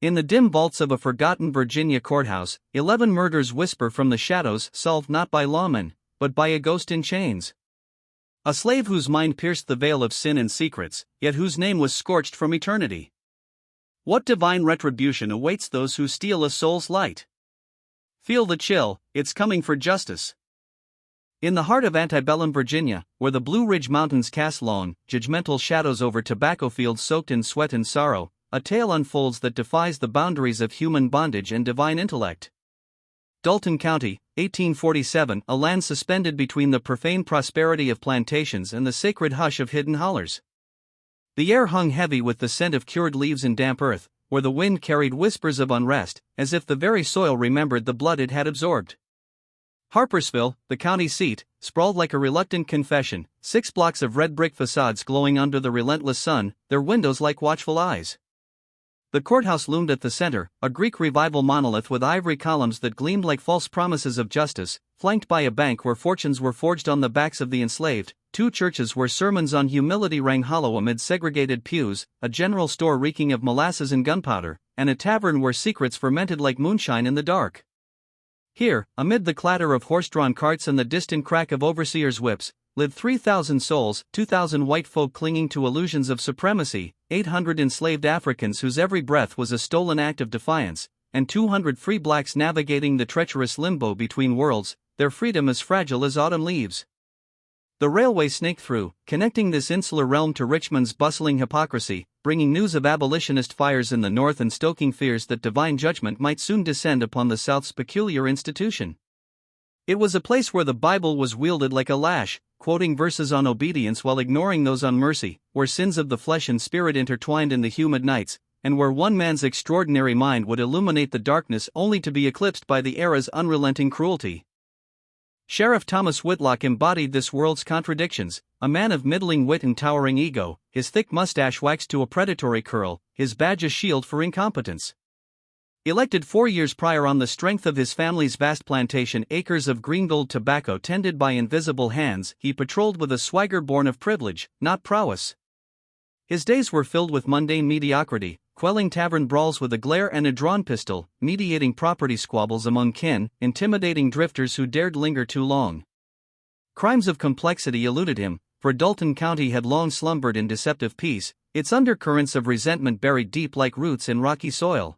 In the dim vaults of a forgotten Virginia courthouse, 11 murders whisper from the shadows, solved not by lawmen, but by a ghost in chains. A slave whose mind pierced the veil of sin and secrets, yet whose name was scorched from eternity. What divine retribution awaits those who steal a soul's light? Feel the chill, it's coming for justice. In the heart of antebellum Virginia, where the Blue Ridge Mountains cast long, judgmental shadows over tobacco fields soaked in sweat and sorrow, a tale unfolds that defies the boundaries of human bondage and divine intellect. Dalton County, 1847, a land suspended between the profane prosperity of plantations and the sacred hush of hidden hollers. The air hung heavy with the scent of cured leaves and damp earth, where the wind carried whispers of unrest, as if the very soil remembered the blood it had absorbed. Harpersville, the county seat, sprawled like a reluctant confession, 6 blocks of red brick facades glowing under the relentless sun, their windows like watchful eyes. The courthouse loomed at the center, a Greek revival monolith with ivory columns that gleamed like false promises of justice, flanked by a bank where fortunes were forged on the backs of the enslaved, 2 churches where sermons on humility rang hollow amid segregated pews, a general store reeking of molasses and gunpowder, and a tavern where secrets fermented like moonshine in the dark. Here, amid the clatter of horse-drawn carts and the distant crack of overseers' whips, lived 3,000 souls, 2,000 white folk clinging to illusions of supremacy, 800 enslaved Africans whose every breath was a stolen act of defiance, and 200 free blacks navigating the treacherous limbo between worlds, their freedom as fragile as autumn leaves. The railway snaked through, connecting this insular realm to Richmond's bustling hypocrisy, bringing news of abolitionist fires in the north and stoking fears that divine judgment might soon descend upon the South's peculiar institution. It was a place where the Bible was wielded like a lash, quoting verses on obedience while ignoring those on mercy, where sins of the flesh and spirit intertwined in the humid nights, and where one man's extraordinary mind would illuminate the darkness only to be eclipsed by the era's unrelenting cruelty. Sheriff Thomas Whitlock embodied this world's contradictions, a man of middling wit and towering ego, his thick mustache waxed to a predatory curl, his badge a shield for incompetence. Elected 4 years prior on the strength of his family's vast plantation, acres of green gold tobacco tended by invisible hands, he patrolled with a swagger born of privilege, not prowess. His days were filled with mundane mediocrity, quelling tavern brawls with a glare and a drawn pistol, mediating property squabbles among kin, intimidating drifters who dared linger too long. Crimes of complexity eluded him, for Dalton County had long slumbered in deceptive peace, its undercurrents of resentment buried deep like roots in rocky soil.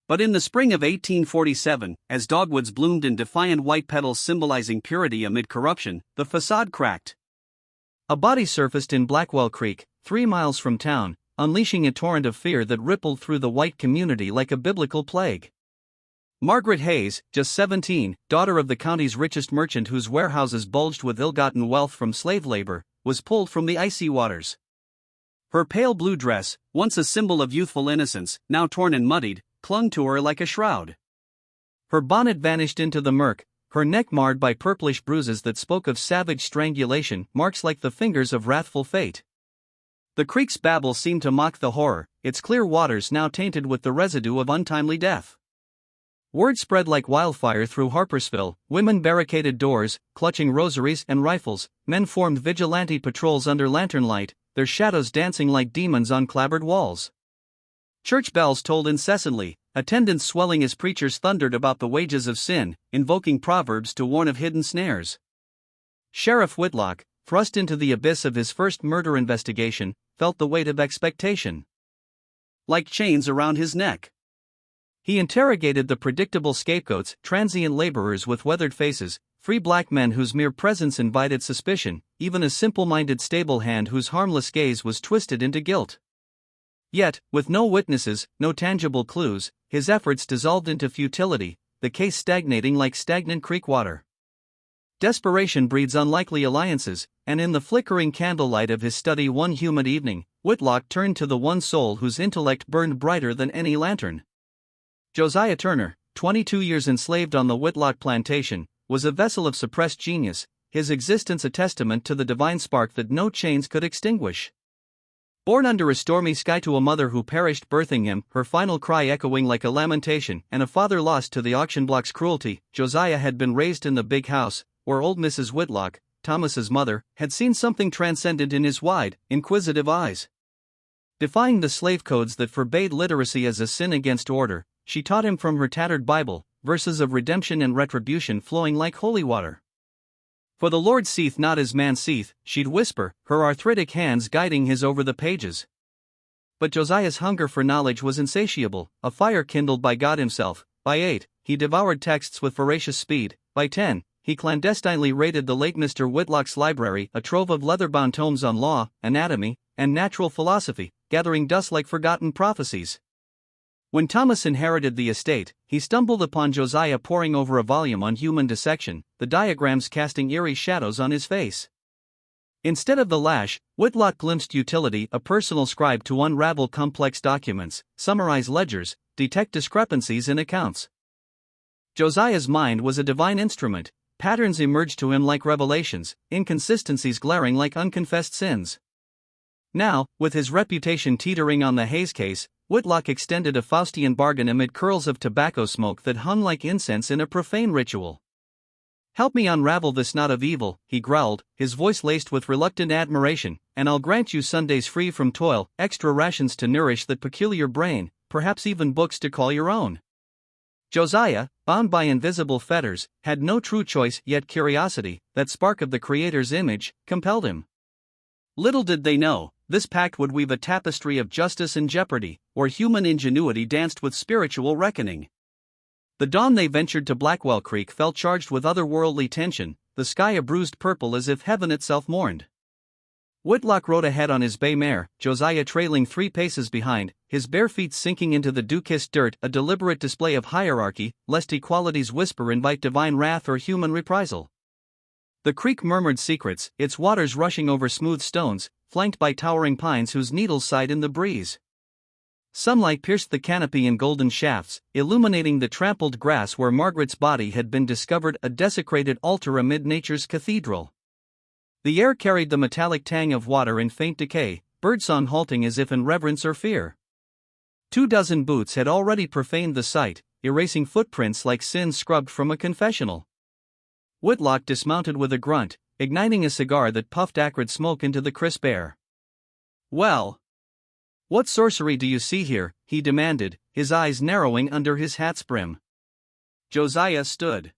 But in the spring of 1847, as dogwoods bloomed in defiant white petals symbolizing purity amid corruption, the facade cracked. A body surfaced in Blackwell Creek, 3 miles from town, unleashing a torrent of fear that rippled through the white community like a biblical plague. Margaret Hayes, just 17, daughter of the county's richest merchant whose warehouses bulged with ill-gotten wealth from slave labor, was pulled from the icy waters. Her pale blue dress, once a symbol of youthful innocence, now torn and muddied, clung to her like a shroud. Her bonnet vanished into the murk, her neck marred by purplish bruises that spoke of savage strangulation, marks like the fingers of wrathful fate. The creek's babble seemed to mock the horror, its clear waters now tainted with the residue of untimely death. Word spread like wildfire through Harpersville, women barricaded doors, clutching rosaries and rifles, men formed vigilante patrols under lantern light, their shadows dancing like demons on clapboard walls. Church bells tolled incessantly, attendance swelling as preachers thundered about the wages of sin, invoking proverbs to warn of hidden snares. Sheriff Whitlock, thrust into the abyss of his first murder investigation, felt the weight of expectation like chains around his neck. He interrogated the predictable scapegoats, transient laborers with weathered faces, free black men whose mere presence invited suspicion, even a simple-minded stable hand whose harmless gaze was twisted into guilt. Yet, with no witnesses, no tangible clues, his efforts dissolved into futility, the case stagnating like stagnant creek water. Desperation breeds unlikely alliances, and in the flickering candlelight of his study one humid evening, Whitlock turned to the one soul whose intellect burned brighter than any lantern. Josiah Turner, 22 years enslaved on the Whitlock plantation, was a vessel of suppressed genius, his existence a testament to the divine spark that no chains could extinguish. Born under a stormy sky to a mother who perished birthing him, her final cry echoing like a lamentation, and a father lost to the auction block's cruelty, Josiah had been raised in the big house, where old Mrs. Whitlock, Thomas's mother, had seen something transcendent in his wide, inquisitive eyes. Defying the slave codes that forbade literacy as a sin against order, she taught him from her tattered Bible, verses of redemption and retribution flowing like holy water. "For the Lord seeth not as man seeth," she'd whisper, her arthritic hands guiding his over the pages. But Josiah's hunger for knowledge was insatiable, a fire kindled by God himself. By 8, he devoured texts with voracious speed. By 10, he clandestinely raided the late Mr. Whitlock's library, a trove of leather-bound tomes on law, anatomy, and natural philosophy, gathering dust like forgotten prophecies. When Thomas inherited the estate, he stumbled upon Josiah poring over a volume on human dissection, the diagrams casting eerie shadows on his face. Instead of the lash, Whitlock glimpsed utility, a personal scribe to unravel complex documents, summarize ledgers, detect discrepancies in accounts. Josiah's mind was a divine instrument. Patterns emerged to him like revelations, inconsistencies glaring like unconfessed sins. Now, with his reputation teetering on the Hayes case, Whitlock extended a Faustian bargain amid curls of tobacco smoke that hung like incense in a profane ritual. "Help me unravel this knot of evil," he growled, his voice laced with reluctant admiration, "and I'll grant you Sundays free from toil, extra rations to nourish that peculiar brain, perhaps even books to call your own." Josiah, bound by invisible fetters, had no true choice, yet curiosity, that spark of the Creator's image, compelled him. Little did they know, this pact would weave a tapestry of justice and jeopardy, where human ingenuity danced with spiritual reckoning. The dawn they ventured to Blackwell Creek felt charged with otherworldly tension, the sky a bruised purple as if heaven itself mourned. Whitlock rode ahead on his bay mare, Josiah trailing 3 paces behind, his bare feet sinking into the dew-kissed dirt, a deliberate display of hierarchy, lest equality's whisper invite divine wrath or human reprisal. The creek murmured secrets, its waters rushing over smooth stones, flanked by towering pines whose needles sighed in the breeze. Sunlight pierced the canopy in golden shafts, illuminating the trampled grass where Margaret's body had been discovered, a desecrated altar amid nature's cathedral. The air carried the metallic tang of water in faint decay, birdsong halting as if in reverence or fear. 24 boots had already profaned the site, erasing footprints like sin scrubbed from a confessional. Whitlock dismounted with a grunt, igniting a cigar that puffed acrid smoke into the crisp air. "Well, what sorcery do you see here?" he demanded, his eyes narrowing under his hat's brim. Josiah stood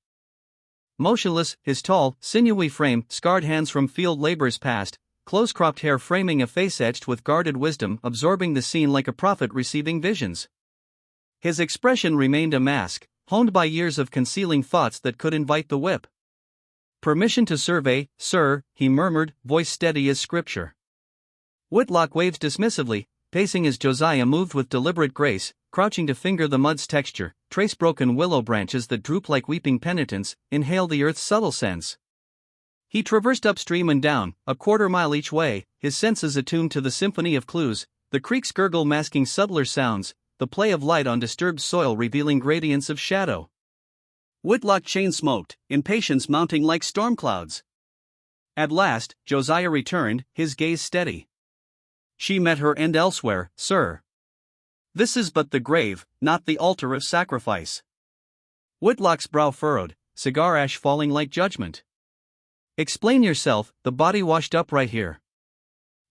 motionless, his tall, sinewy frame, scarred hands from field labors past, close-cropped hair framing a face etched with guarded wisdom, absorbing the scene like a prophet receiving visions. His expression remained a mask, honed by years of concealing thoughts that could invite the whip. "Permission to survey, sir," he murmured, voice steady as scripture. Whitlock waved dismissively, pacing as Josiah moved with deliberate grace, crouching to finger the mud's texture, trace broken willow branches that droop like weeping penitents, inhale the earth's subtle scents. He traversed upstream and down, a quarter-mile each way, his senses attuned to the symphony of clues, the creek's gurgle masking subtler sounds, the play of light on disturbed soil revealing gradients of shadow. Whitlock chain-smoked, impatience mounting like storm clouds. At last, Josiah returned, his gaze steady. "She met her end elsewhere, sir. This is but the grave, not the altar of sacrifice." Whitlock's brow furrowed, cigar ash falling like judgment. "Explain yourself, the body washed up right here."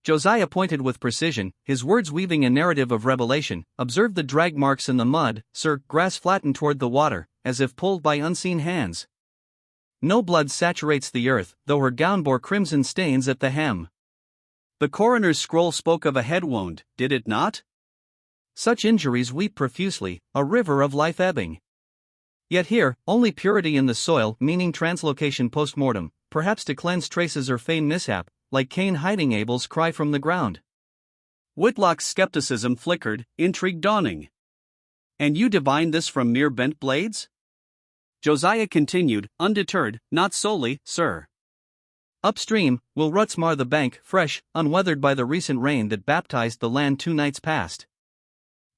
Josiah pointed with precision, his words weaving a narrative of revelation. "Observe the drag marks in the mud, sir, grass flattened toward the water, as if pulled by unseen hands. No blood saturates the earth, though her gown bore crimson stains at the hem. The coroner's scroll spoke of a head wound, did it not? Such injuries weep profusely, a river of life ebbing. Yet here, only purity in the soil, meaning translocation post-mortem, perhaps to cleanse traces or feign mishap, like Cain hiding Abel's cry from the ground." Whitlock's skepticism flickered, intrigue dawning. "And you divine this from mere bent blades?" Josiah continued, undeterred, "Not solely, sir. Upstream, will ruts mar the bank, fresh, unweathered by the recent rain that baptized the land 2 nights past.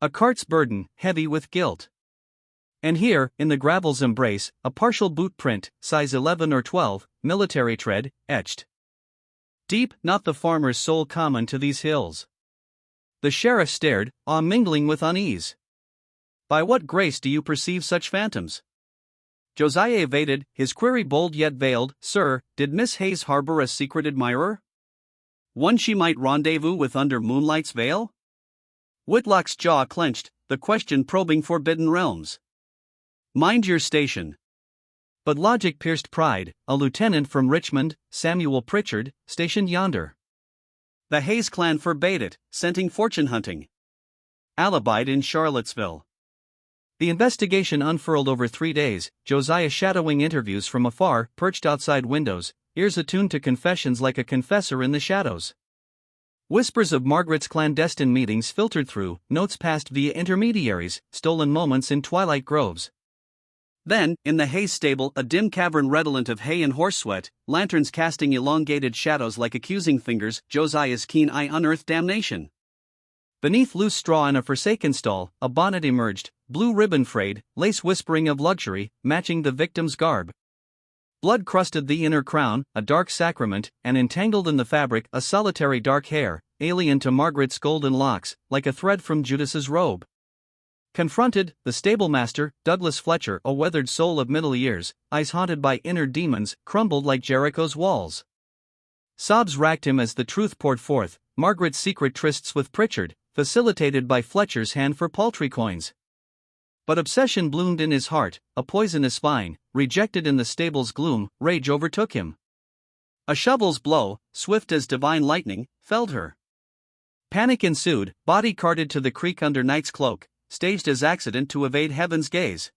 A cart's burden, heavy with guilt. And here, in the gravel's embrace, a partial boot print, size 11 or 12, military tread, etched. Deep, not the farmer's soul common to these hills." The sheriff stared, awe mingling with unease. "By what grace do you perceive such phantoms?" Josiah evaded, his query bold yet veiled. "Sir, did Miss Hayes harbor a secret admirer? One she might rendezvous with under moonlight's veil?" Whitlock's jaw clenched, the question probing forbidden realms. Mind your station. But logic pierced pride. A lieutenant from Richmond, Samuel Pritchard, stationed yonder. The Hayes clan forbade it, scenting fortune hunting. Alibied in Charlottesville. The investigation unfurled over 3 days, Josiah shadowing interviews from afar, perched outside windows, ears attuned to confessions like a confessor in the shadows. Whispers of Margaret's clandestine meetings filtered through, notes passed via intermediaries, stolen moments in twilight groves. Then, in the Hayes stable, a dim cavern redolent of hay and horse sweat, lanterns casting elongated shadows like accusing fingers, Josiah's keen eye unearthed damnation. Beneath loose straw in a forsaken stall, a bonnet emerged, blue ribbon frayed, lace whispering of luxury, matching the victim's garb. Blood crusted the inner crown, a dark sacrament, and entangled in the fabric a solitary dark hair, alien to Margaret's golden locks, like a thread from Judas's robe. Confronted, the stablemaster, Douglas Fletcher, a weathered soul of middle years, eyes haunted by inner demons, crumbled like Jericho's walls. Sobs racked him as the truth poured forth, Margaret's secret trysts with Pritchard, facilitated by Fletcher's hand for paltry coins. But obsession bloomed in his heart, a poisonous vine, rejected in the stable's gloom, rage overtook him. A shovel's blow, swift as divine lightning, felled her. Panic ensued, body carted to the creek under night's cloak, staged as accident to evade heaven's gaze.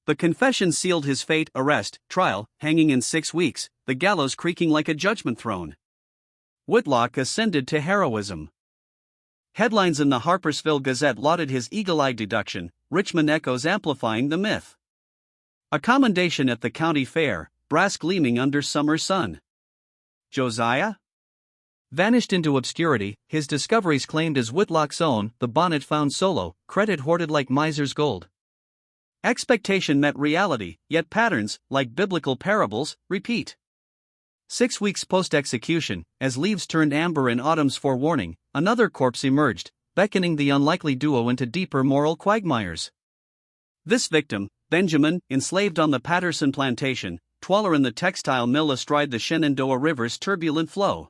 The confession sealed his fate, arrest, trial, hanging in 6 weeks, the gallows creaking like a judgment throne. Whitlock ascended to heroism. Headlines in the Harpersville Gazette lauded his eagle-eyed deduction, Richmond echoes amplifying the myth. A commendation at the county fair, brass gleaming under summer sun. Josiah? Vanished into obscurity, his discoveries claimed as Whitlock's own, the bonnet found solo, credit hoarded like miser's gold. Expectation met reality, yet patterns, like biblical parables, repeat. 6 weeks post-execution, as leaves turned amber in autumn's forewarning, another corpse emerged, beckoning the unlikely duo into deeper moral quagmires. This victim, Benjamin, enslaved on the Patterson plantation, twaller in the textile mill astride the Shenandoah River's turbulent flow.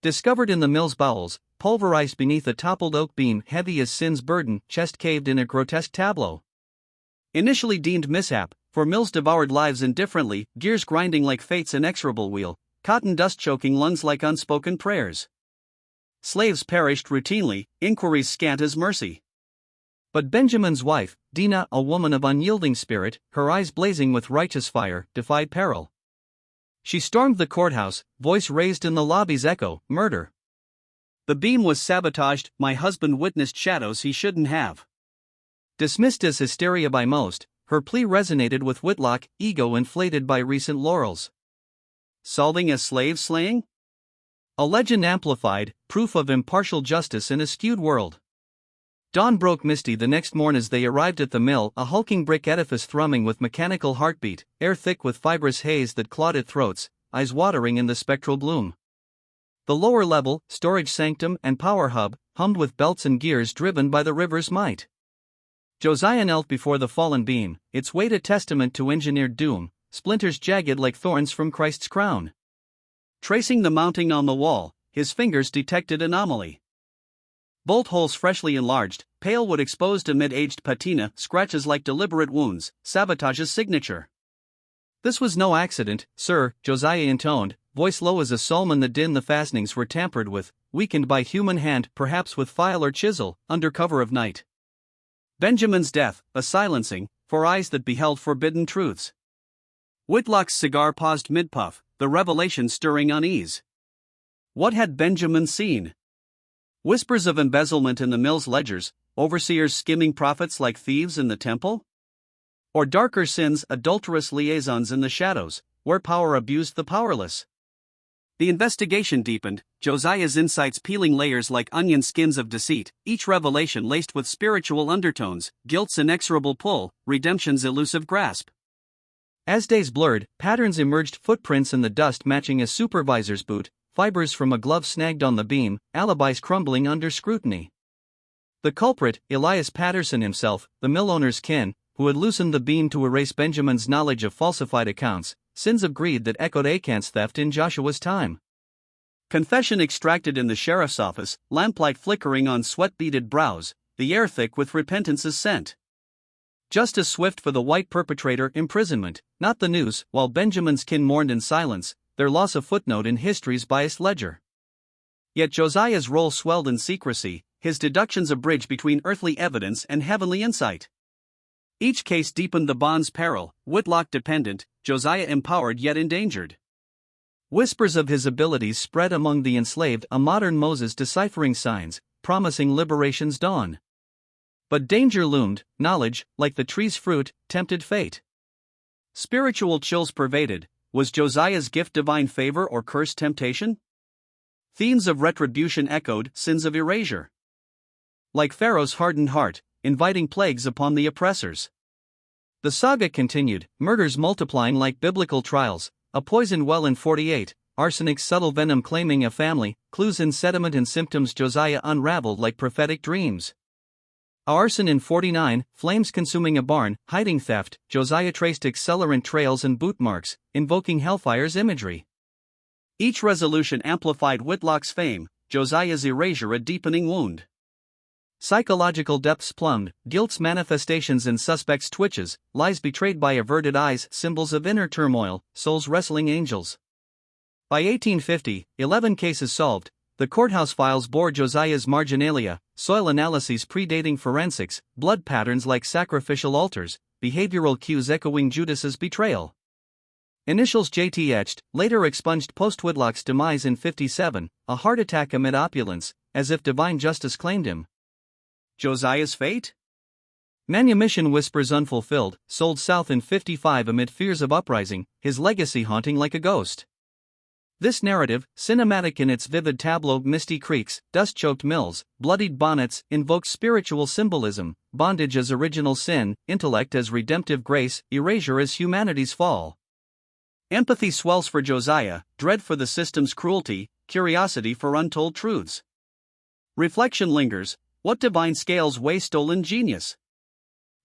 Discovered in the mill's bowels, pulverized beneath a toppled oak beam heavy as sin's burden, chest caved in a grotesque tableau. Initially deemed mishap, for mills devoured lives indifferently, gears grinding like fate's inexorable wheel, cotton dust choking lungs like unspoken prayers. Slaves perished routinely, inquiries scant as mercy. But Benjamin's wife, Dinah, a woman of unyielding spirit, her eyes blazing with righteous fire, defied peril. She stormed the courthouse, voice raised in the lobby's echo, murder. The beam was sabotaged, my husband witnessed shadows he shouldn't have. Dismissed as hysteria by most, her plea resonated with Whitlock, ego inflated by recent laurels. Solving a slave slaying? A legend amplified, proof of impartial justice in a skewed world. Dawn broke misty the next morn as they arrived at the mill, a hulking brick edifice thrumming with mechanical heartbeat, air thick with fibrous haze that clawed at throats, eyes watering in the spectral gloom. The lower level, storage sanctum and power hub, hummed with belts and gears driven by the river's might. Josiah knelt before the fallen beam, its weight a testament to engineered doom, splinters jagged like thorns from Christ's crown. Tracing the mounting on the wall, his fingers detected anomaly. Bolt holes freshly enlarged, pale wood exposed amid aged patina, scratches like deliberate wounds, Sabotage's signature. This was no accident, sir, Josiah intoned, voice low as a psalm in the din. The fastenings were tampered with, weakened by human hand, perhaps with file or chisel, under cover of night. Benjamin's death, a silencing, for eyes that beheld forbidden truths. Whitlock's cigar paused mid-puff, the revelation stirring unease. What had Benjamin seen? Whispers of embezzlement in the mill's ledgers, overseers skimming profits like thieves in the temple? Or darker sins, adulterous liaisons in the shadows, where power abused the powerless? The investigation deepened, Josiah's insights peeling layers like onion skins of deceit, each revelation laced with spiritual undertones, guilt's inexorable pull, redemption's elusive grasp. As days blurred, patterns emerged, footprints in the dust matching a supervisor's boot, fibers from a glove snagged on the beam, alibis crumbling under scrutiny. The culprit, Elias Patterson himself, the mill owner's kin, who had loosened the beam to erase Benjamin's knowledge of falsified accounts, sins of greed that echoed Achan's theft in Joshua's time. Confession extracted in the sheriff's office, lamplight flickering on sweat-beaded brows, the air thick with repentance's scent. Justice swift for the white perpetrator, imprisonment, not the news. While Benjamin's kin mourned in silence, their loss a footnote in history's biased ledger. Yet Josiah's role swelled in secrecy, his deductions a bridge between earthly evidence and heavenly insight. Each case deepened the bond's peril, Whitlock dependent, Josiah empowered yet endangered. Whispers of his abilities spread among the enslaved, a modern Moses deciphering signs, promising liberation's dawn. But danger loomed, knowledge, like the tree's fruit, tempted fate. Spiritual chills pervaded. Was Josiah's gift divine favor or cursed temptation? Themes of retribution echoed, sins of erasure. Like Pharaoh's hardened heart, inviting plagues upon the oppressors. The saga continued, murders multiplying like biblical trials, a poison well in 48, arsenic's subtle venom claiming a family, clues in sediment and symptoms Josiah unraveled like prophetic dreams. Arson in 49, flames consuming a barn, hiding theft, Josiah traced accelerant trails and boot marks, invoking hellfire's imagery. Each resolution amplified Whitlock's fame, Josiah's erasure a deepening wound. Psychological depths plumbed, guilt's manifestations in suspects' twitches, lies betrayed by averted eyes, symbols of inner turmoil, souls wrestling angels. By 1850, 11 cases solved. The courthouse files bore Josiah's marginalia, soil analyses predating forensics, blood patterns like sacrificial altars, behavioral cues echoing Judas's betrayal. Initials JT etched, later expunged post-Whitlock's demise in 57, a heart attack amid opulence, as if divine justice claimed him. Josiah's fate? Manumission whispers unfulfilled, sold south in 55 amid fears of uprising, his legacy haunting like a ghost. This narrative, cinematic in its vivid tableau, misty creeks, dust-choked mills, bloodied bonnets, invokes spiritual symbolism, bondage as original sin, intellect as redemptive grace, erasure as humanity's fall. Empathy swells for Josiah, dread for the system's cruelty, curiosity for untold truths. Reflection lingers, what divine scales weigh stolen genius?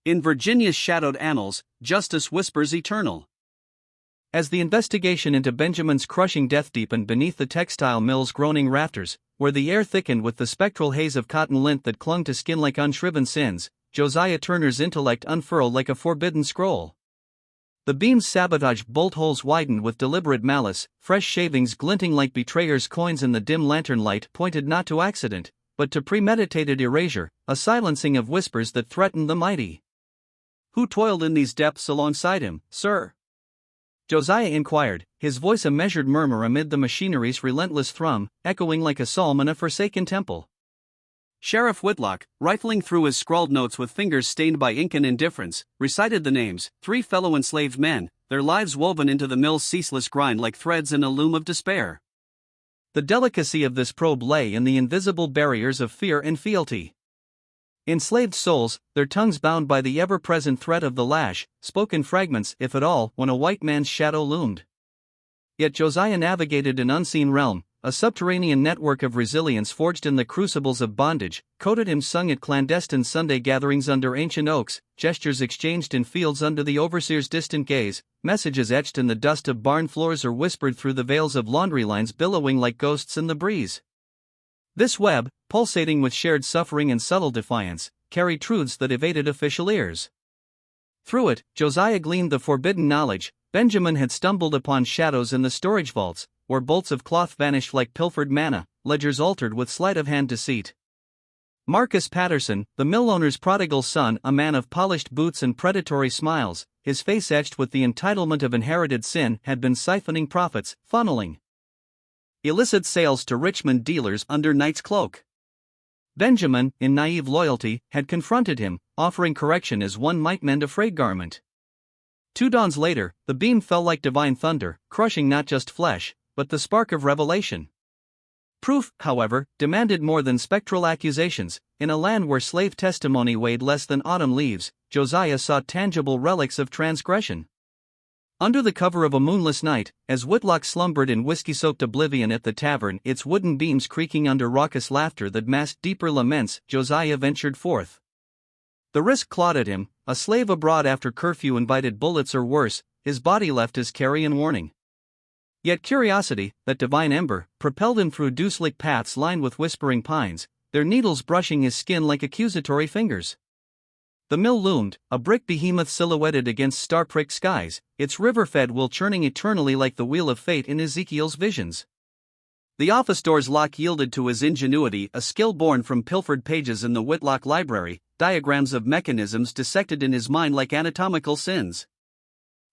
In Virginia's shadowed annals, justice whispers eternal. As the investigation into Benjamin's crushing death deepened beneath the textile mill's groaning rafters, where the air thickened with the spectral haze of cotton lint that clung to skin like unshriven sins, Josiah Turner's intellect unfurled like a forbidden scroll. The beam's sabotage bolt holes widened with deliberate malice, fresh shavings glinting like betrayers' coins in the dim lantern light pointed not to accident, but to premeditated erasure, a silencing of whispers that threatened the mighty. Who toiled in these depths alongside him, sir? Josiah inquired, his voice a measured murmur amid the machinery's relentless thrum, echoing like a psalm in a forsaken temple. Sheriff Whitlock, rifling through his scrawled notes with fingers stained by ink and indifference, recited the names, 3 fellow enslaved men, their lives woven into the mill's ceaseless grind like threads in a loom of despair. The delicacy of this probe lay in the invisible barriers of fear and fealty. Enslaved souls, their tongues bound by the ever-present threat of the lash, spoke in fragments, if at all, when a white man's shadow loomed. Yet Josiah navigated an unseen realm, a subterranean network of resilience forged in the crucibles of bondage, coded hymns sung at clandestine Sunday gatherings under ancient oaks, gestures exchanged in fields under the overseer's distant gaze, messages etched in the dust of barn floors or whispered through the veils of laundry lines billowing like ghosts in the breeze. This web, pulsating with shared suffering and subtle defiance, carried truths that evaded official ears. Through it, Josiah gleaned the forbidden knowledge. Benjamin had stumbled upon shadows in the storage vaults, where bolts of cloth vanished like pilfered manna, ledgers altered with sleight-of-hand deceit. Marcus Patterson, the mill owner's prodigal son, a man of polished boots and predatory smiles, his face etched with the entitlement of inherited sin, had been siphoning profits, funneling illicit sales to Richmond dealers under night's cloak. Benjamin, in naive loyalty, had confronted him, offering correction as one might mend a frayed garment. 2 dawns later, the beam fell like divine thunder, crushing not just flesh, but the spark of revelation. Proof, however, demanded more than spectral accusations. In a land where slave testimony weighed less than autumn leaves, Josiah sought tangible relics of transgression. Under the cover of a moonless night, as Whitlock slumbered in whiskey-soaked oblivion at the tavern, its wooden beams creaking under raucous laughter that masked deeper laments, Josiah ventured forth. The risk clawed at him, a slave abroad after curfew invited bullets or worse, his body left as carrion warning. Yet curiosity, that divine ember, propelled him through dew-slick paths lined with whispering pines, their needles brushing his skin like accusatory fingers. The mill loomed, a brick behemoth silhouetted against star-pricked skies, its river-fed will churning eternally like the wheel of fate in Ezekiel's visions. The office door's lock yielded to his ingenuity, a skill born from pilfered pages in the Whitlock library, diagrams of mechanisms dissected in his mind like anatomical sins.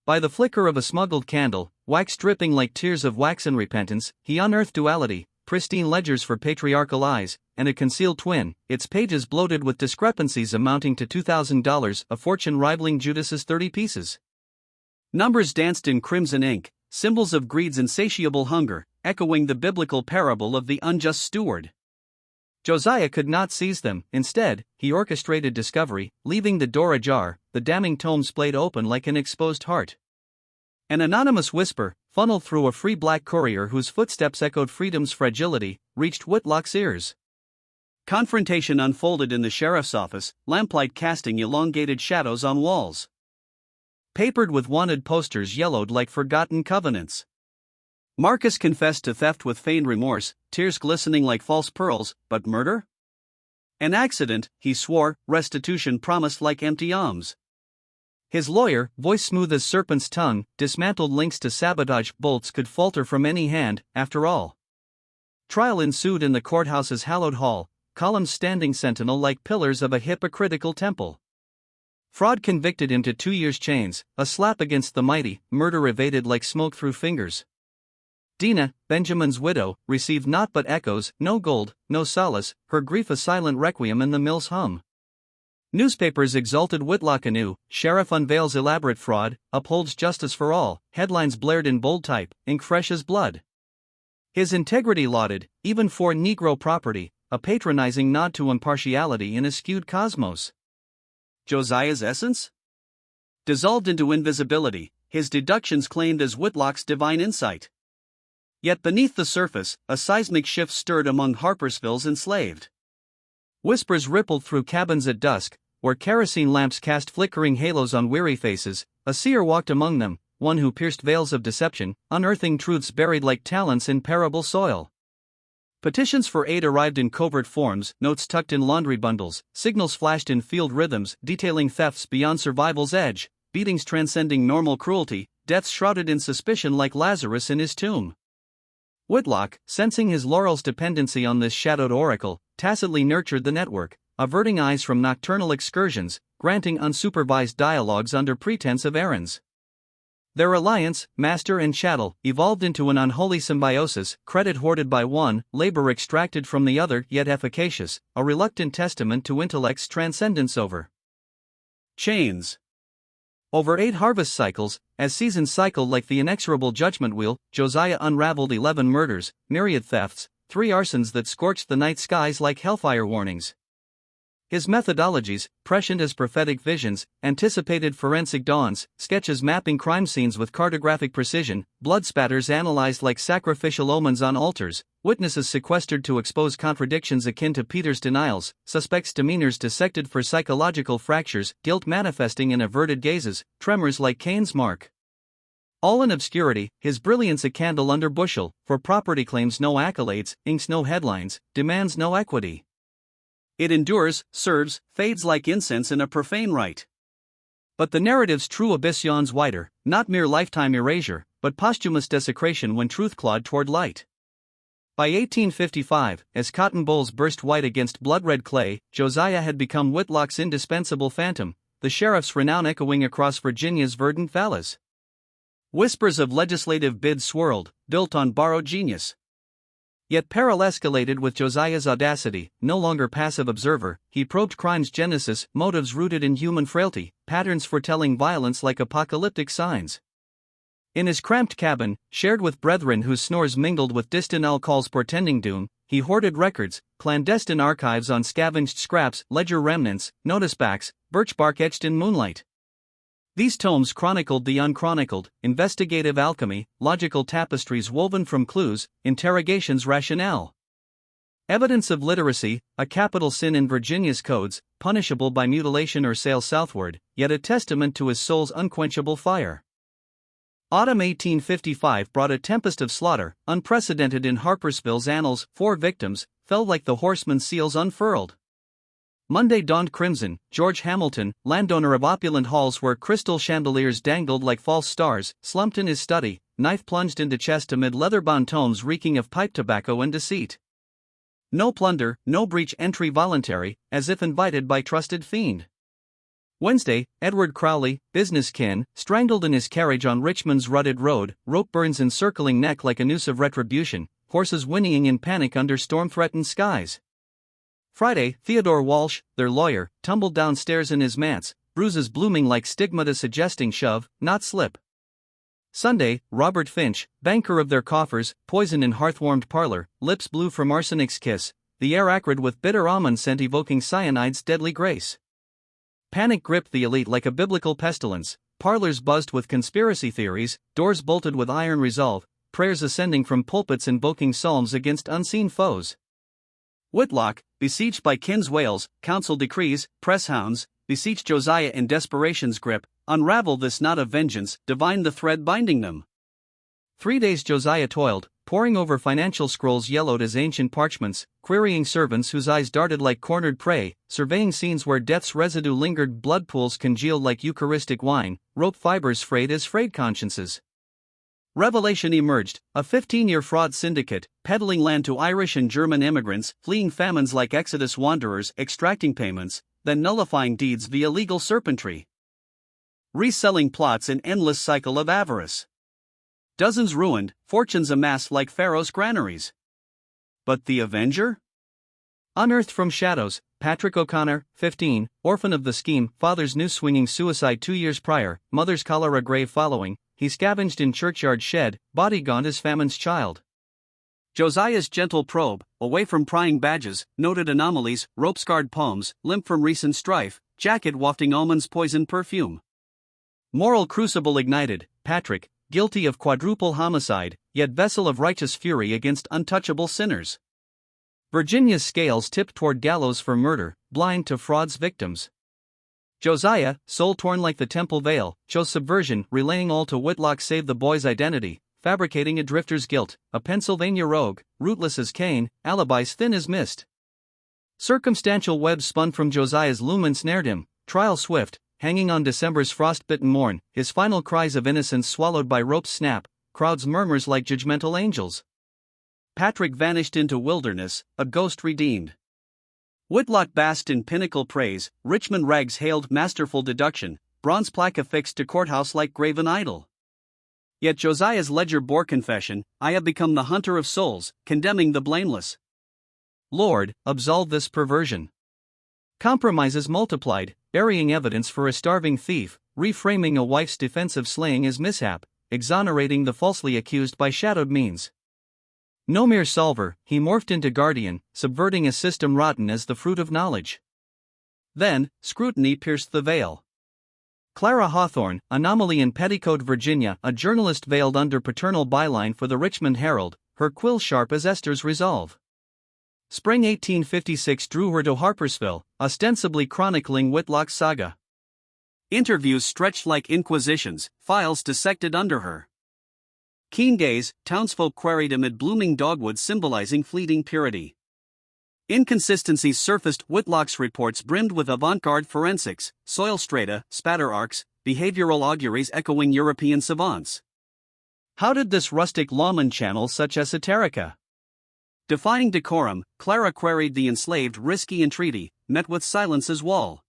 By the flicker of a smuggled candle, wax dripping like tears of waxen repentance, he unearthed duality, pristine ledgers for patriarchal eyes, and a concealed twin, its pages bloated with discrepancies amounting to $2,000, a fortune rivaling Judas's 30 pieces. Numbers danced in crimson ink, symbols of greed's insatiable hunger, echoing the biblical parable of the unjust steward. Josiah could not seize them. Instead, he orchestrated discovery, leaving the door ajar, the damning tome splayed open like an exposed heart. An anonymous whisper, funneled through a free black courier whose footsteps echoed freedom's fragility, reached Whitlock's ears. Confrontation unfolded in the sheriff's office, lamplight casting elongated shadows on walls. Papered with wanted posters yellowed like forgotten covenants. Marcus confessed to theft with feigned remorse, tears glistening like false pearls, but murder? An accident, he swore, restitution promised like empty alms. His lawyer, voice smooth as serpent's tongue, dismantled links to sabotage bolts could falter from any hand, after all. Trial ensued in the courthouse's hallowed hall, columns standing sentinel like pillars of a hypocritical temple. Fraud convicted him to 2 years' chains, a slap against the mighty, murder evaded like smoke through fingers. Dinah, Benjamin's widow, received naught but echoes, no gold, no solace, her grief a silent requiem in the mill's hum. Newspapers exalted Whitlock anew, sheriff unveils elaborate fraud, upholds justice for all, headlines blared in bold type, ink fresh as blood. His integrity lauded, even for Negro property, a patronizing nod to impartiality in a skewed cosmos. Josiah's essence? Dissolved into invisibility, his deductions claimed as Whitlock's divine insight. Yet beneath the surface, a seismic shift stirred among Harpersville's enslaved. Whispers rippled through cabins at dusk, where kerosene lamps cast flickering halos on weary faces. A seer walked among them, one who pierced veils of deception, unearthing truths buried like talents in parable soil. Petitions for aid arrived in covert forms, notes tucked in laundry bundles, signals flashed in field rhythms detailing thefts beyond survival's edge, beatings transcending normal cruelty, deaths shrouded in suspicion like Lazarus in his tomb. Whitlock, sensing his laurel's dependency on this shadowed oracle, tacitly nurtured the network, averting eyes from nocturnal excursions, granting unsupervised dialogues under pretense of errands. Their alliance, master and chattel, evolved into an unholy symbiosis, credit hoarded by one, labor extracted from the other, yet efficacious, a reluctant testament to intellect's transcendence over chains. Over 8 harvest cycles, as seasons cycled like the inexorable judgment wheel, Josiah unraveled 11 murders, myriad thefts, 3 arsons that scorched the night skies like hellfire warnings. His methodologies, prescient as prophetic visions, anticipated forensic dawns, sketches mapping crime scenes with cartographic precision, blood spatters analyzed like sacrificial omens on altars, witnesses sequestered to expose contradictions akin to Peter's denials, suspects' demeanors dissected for psychological fractures, guilt manifesting in averted gazes, tremors like Cain's mark. All in obscurity, his brilliance a candle under bushel, for property claims no accolades, inks no headlines, demands no equity. It endures, serves, fades like incense in a profane rite. But the narrative's true abyss yawns wider, not mere lifetime erasure, but posthumous desecration when truth clawed toward light. By 1855, as cotton bowls burst white against blood-red clay, Josiah had become Whitlock's indispensable phantom, the sheriff's renown echoing across Virginia's verdant valleys. Whispers of legislative bids swirled, built on borrowed genius. Yet peril escalated with Josiah's audacity. No longer passive observer, he probed crime's genesis, motives rooted in human frailty, patterns foretelling violence like apocalyptic signs. In his cramped cabin, shared with brethren whose snores mingled with distant owl calls portending doom, he hoarded records, clandestine archives on scavenged scraps, ledger remnants, noticebacks, birch bark etched in moonlight. These tomes chronicled the unchronicled, investigative alchemy, logical tapestries woven from clues, interrogations rationale. Evidence of literacy, a capital sin in Virginia's codes, punishable by mutilation or sale southward, yet a testament to his soul's unquenchable fire. Autumn 1855 brought a tempest of slaughter, unprecedented in Harpersville's annals. 4 victims fell like the horseman's seals unfurled. Monday dawned crimson. George Hamilton, landowner of opulent halls where crystal chandeliers dangled like false stars, slumped in his study, knife plunged into chest amid leather-bound tomes reeking of pipe tobacco and deceit. No plunder, no breach, entry voluntary, as if invited by trusted fiend. Wednesday, Edward Crowley, business kin, strangled in his carriage on Richmond's rutted road, rope burns encircling neck like a noose of retribution, horses whinnying in panic under storm-threatened skies. Friday, Theodore Walsh, their lawyer, tumbled downstairs in his manse, bruises blooming like stigmata suggesting shove, not slip. Sunday, Robert Finch, banker of their coffers, poison in hearth-warmed parlor, lips blue from arsenic's kiss, the air acrid with bitter almond scent evoking cyanide's deadly grace. Panic gripped the elite like a biblical pestilence, parlors buzzed with conspiracy theories, doors bolted with iron resolve, prayers ascending from pulpits invoking psalms against unseen foes. Whitlock, besieged by kin's wails, council decrees, press hounds, beseech Josiah in desperation's grip, unravel this knot of vengeance, divine the thread binding them. 3 days Josiah toiled, poring over financial scrolls yellowed as ancient parchments, querying servants whose eyes darted like cornered prey, surveying scenes where death's residue lingered, blood pools congealed like Eucharistic wine, rope fibers frayed as frayed consciences. Revelation emerged, a 15-year fraud syndicate, peddling land to Irish and German immigrants, fleeing famines like Exodus wanderers, extracting payments, then nullifying deeds via legal serpentry. Reselling plots in endless cycle of avarice. Dozens ruined, fortunes amassed like Pharaoh's granaries. But the Avenger? Unearthed from shadows, Patrick O'Connor, 15, orphan of the scheme, father's noose-swinging suicide 2 years prior, mother's cholera grave following, he scavenged in churchyard shed, body gaunt as famine's child. Josiah's gentle probe, away from prying badges, noted anomalies, rope-scarred palms, limp from recent strife, jacket wafting almonds' poison perfume. Moral crucible ignited, Patrick, guilty of quadruple homicide, yet vessel of righteous fury against untouchable sinners. Virginia's scales tipped toward gallows for murder, blind to fraud's victims. Josiah, soul torn like the temple veil, chose subversion, relaying all to Whitlock save the boy's identity, fabricating a drifter's guilt, a Pennsylvania rogue, rootless as Cain, alibis thin as mist. Circumstantial webs spun from Josiah's loom ensnared him, trial swift, hanging on December's frost-bitten morn, his final cries of innocence swallowed by rope's snap, crowds murmurs like judgmental angels. Patrick vanished into wilderness, a ghost redeemed. Whitlock basked in pinnacle praise, Richmond rags hailed masterful deduction, bronze plaque affixed to courthouse like graven idol. Yet Josiah's ledger bore confession, I have become the hunter of souls, condemning the blameless. Lord, absolve this perversion. Compromises multiplied, burying evidence for a starving thief, reframing a wife's defensive slaying as mishap, exonerating the falsely accused by shadowed means. No mere solver, he morphed into guardian, subverting a system rotten as the fruit of knowledge. Then, scrutiny pierced the veil. Clara Hawthorne, anomaly in Petticoat, Virginia, a journalist veiled under paternal byline for the Richmond Herald, her quill sharp as Esther's resolve. Spring 1856 drew her to Harpersville, ostensibly chronicling Whitlock's saga. Interviews stretched like inquisitions, files dissected under her keen gaze, townsfolk queried amid blooming dogwoods symbolizing fleeting purity. Inconsistencies surfaced, Whitlock's reports brimmed with avant-garde forensics, soil strata, spatter arcs, behavioral auguries echoing European savants. How did this rustic lawman channel such esoterica? Defying decorum, Clara queried the enslaved risky entreaty, met with silence's wall.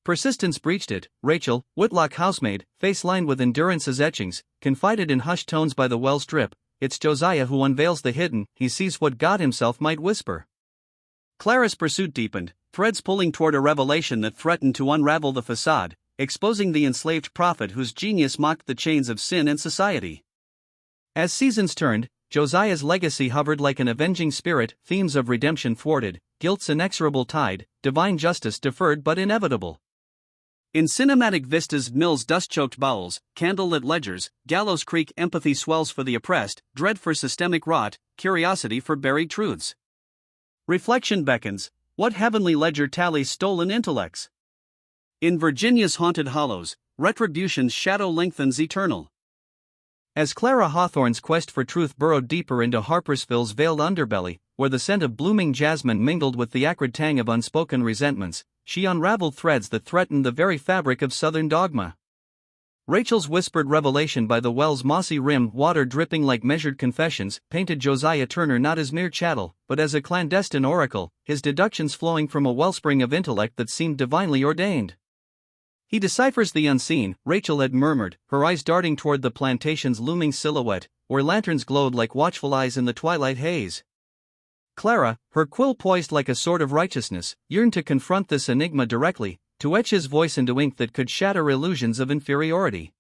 Persistence breached it, Rachel, Whitlock housemaid, face lined with endurance's etchings, confided in hushed tones by the well strip, it's Josiah who unveils the hidden, he sees what God himself might whisper. Clara's pursuit deepened, threads pulling toward a revelation that threatened to unravel the facade, exposing the enslaved prophet whose genius mocked the chains of sin and society. As seasons turned, Josiah's legacy hovered like an avenging spirit, themes of redemption thwarted, guilt's inexorable tide, divine justice deferred but inevitable. In cinematic vistas, Mill's dust-choked bowels, candlelit ledgers, Gallows Creek empathy swells for the oppressed, dread for systemic rot, curiosity for buried truths. Reflection beckons, what heavenly ledger tallies stolen intellects? In Virginia's haunted hollows, retribution's shadow lengthens eternal. As Clara Hawthorne's quest for truth burrowed deeper into Harpersville's veiled underbelly, where the scent of blooming jasmine mingled with the acrid tang of unspoken resentments, she unraveled threads that threatened the very fabric of Southern dogma. Rachel's whispered revelation by the well's mossy rim, water dripping like measured confessions, painted Josiah Turner not as mere chattel, but as a clandestine oracle, his deductions flowing from a wellspring of intellect that seemed divinely ordained. He deciphers the unseen, Rachel had murmured, her eyes darting toward the plantation's looming silhouette, where lanterns glowed like watchful eyes in the twilight haze. Clara, her quill poised like a sword of righteousness, yearned to confront this enigma directly, to etch his voice into ink that could shatter illusions of inferiority.